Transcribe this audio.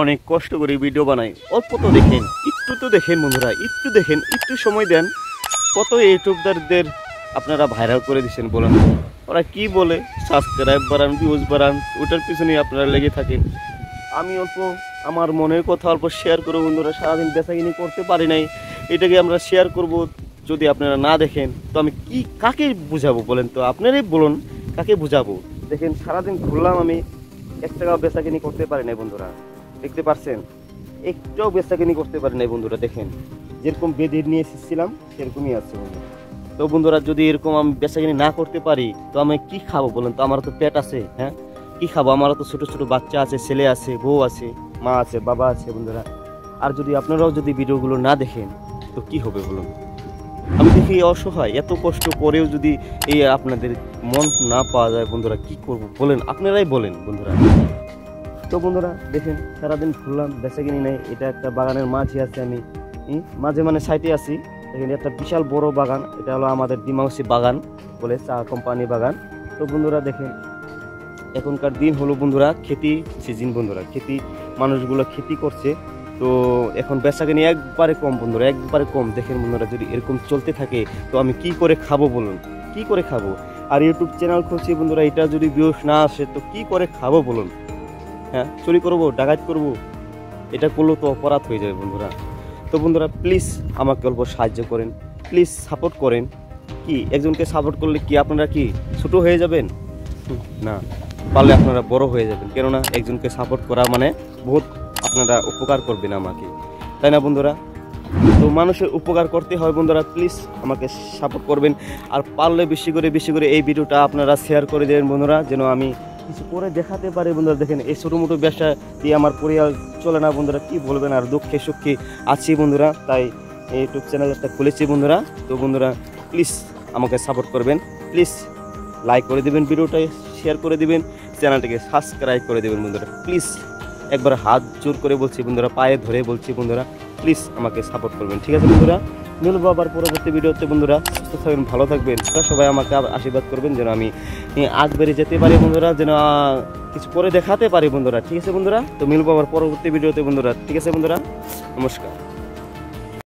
অনেক কষ্ট করে ভিডিও বানাই, অল্প তো দেখেন, একটু তো দেখেন বন্ধুরা, একটু দেখেন, একটু সময় দেন। কত ইউটিউবারদের আপনারা ভাইরাল করে দিচ্ছেন বলেন, ওরা কি বলে সাবস্ক্রাইব বাড়ান, ভিউজ বাড়ান, ওটার পিছনে আপনারা লেগে থাকেন। আমি অল্প আমার মনের কথা অল্প শেয়ার করবো বন্ধুরা, সারাদিন বেচাকিনি করতে পারি নাই, এটাকে আমরা শেয়ার করব। যদি আপনারা না দেখেন তো আমি কাকে বুঝাবো বলেন, তো আপনারাই বলুন কাকে বুঝাবো। দেখেন সারাদিন ঘুরলাম, আমি 1 টাকাও বেচাকিনি করতে পারি নাই বন্ধুরা, দেখতে পাচ্ছেন, একটাও বেচাকিনি করতে পারি নাই বন্ধুরা। দেখেন যেরকম বেঁধে নিয়ে এসেছিলাম সেরকমই আছে বন্ধুরা। তো বন্ধুরা যদি এরকম আমি বেচাকিনি না করতে পারি তো আমি কি খাবো বলেন, তো আমারও তো পেট আছে, হ্যাঁ কি খাবো, আমারও তো ছোটো ছোটো বাচ্চা আছে, ছেলে আছে, বউ আছে, মা আছে, বাবা আছে বন্ধুরা। আর যদি আপনারাও যদি ভিডিওগুলো না দেখেন তো কি হবে বলুন। আমি দেখি অসহায়, এত কষ্ট করেও যদি এই আপনাদের মন না পাওয়া যায় বন্ধুরা, কি করব বলেন, আপনারাই বলেন বন্ধুরা। তো বন্ধুরা দেখেন সারাদিন ঘুরলাম, বেচাকিনি নেই। এটা একটা বাগানের মাঝে আছে, আমি মাঝে মানে সাইডে আছি। দেখেন একটা বিশাল বড় বাগান, এটা হলো আমাদের ডিমাউসি বাগান বলে, চা কোম্পানি বাগান। তো বন্ধুরা দেখেন এখনকার দিন হলো বন্ধুরা খেতি সিজন বন্ধুরা, খেতি মানুষগুলো খেতি করছে। তো এখন বেচাকেনি একবারে কম বন্ধুরা, একবারে কম। দেখেন বন্ধুরা যদি এরকম চলতে থাকে তো আমি কি করে খাবো বলুন, কি করে খাবো। আর ইউটিউব চ্যানেল খুলছি বন্ধুরা, এটা যদি ভিউজ না আসে তো কি করে খাবো বলুন। হ্যাঁ চুরি করবো, ডাকাত করবো, এটা করলেও তো অপরাধ হয়ে যাবে বন্ধুরা। তো বন্ধুরা প্লিজ আমাকে অল্প সাহায্য করেন, প্লিজ সাপোর্ট করেন। কি একজনকে সাপোর্ট করলে কি আপনারা কি ছোট হয়ে যাবেন? না, পারলে আপনারা বড় হয়ে যাবেন। কেননা একজনকে সাপোর্ট করা মানে বহুত আপনারা উপকার করবেন আমাকে, তাই না বন্ধুরা? তো মানুষের উপকার করতে হয় বন্ধুরা, প্লিজ আমাকে সাপোর্ট করবেন। আর পারলে বেশি করে এই ভিডিওটা আপনারা শেয়ার করে দেবেন বন্ধুরা, যেন আমি কিছু করে দেখাতে পারি বন্ধুরা। দেখেন এই ছোটো মোটো ব্যবসা দিয়ে আমার পরিবার চলে না বন্ধুরা, কি বলবেন। আর দুঃখে সুখে আছি বন্ধুরা, তাই ইউটিউব চ্যানেল একটা খুলেছি বন্ধুরা। তো বন্ধুরা প্লিজ আমাকে সাপোর্ট করবেন, প্লিজ লাইক করে দেবেন, ভিডিওটা শেয়ার করে দেবেন, চ্যানেলটাকে সাবস্ক্রাইব করে দেবেন বন্ধুরা। প্লিজ একবার হাত জোর করে বলছি বন্ধুরা, পায়ে ধরে বলছি বন্ধুরা, প্লিজ আমাকে সাপোর্ট করবেন, ঠিক আছে বন্ধুরা? মিলবো আবার পরবর্তী ভিডিওতে বন্ধুরা, সুস্থ থাকবেন, ভালো থাকবেন, সবাই আমাকে আশীর্বাদ করবেন যেন আমি আজ বেড়ে যেতে পারি বন্ধুরা, যেন কিছু করে দেখাতে পারি বন্ধুরা, ঠিক আছে বন্ধুরা? তো মিলবো আবার পরবর্তী ভিডিওতে বন্ধুরা, ঠিক আছে বন্ধুরা? নমস্কার।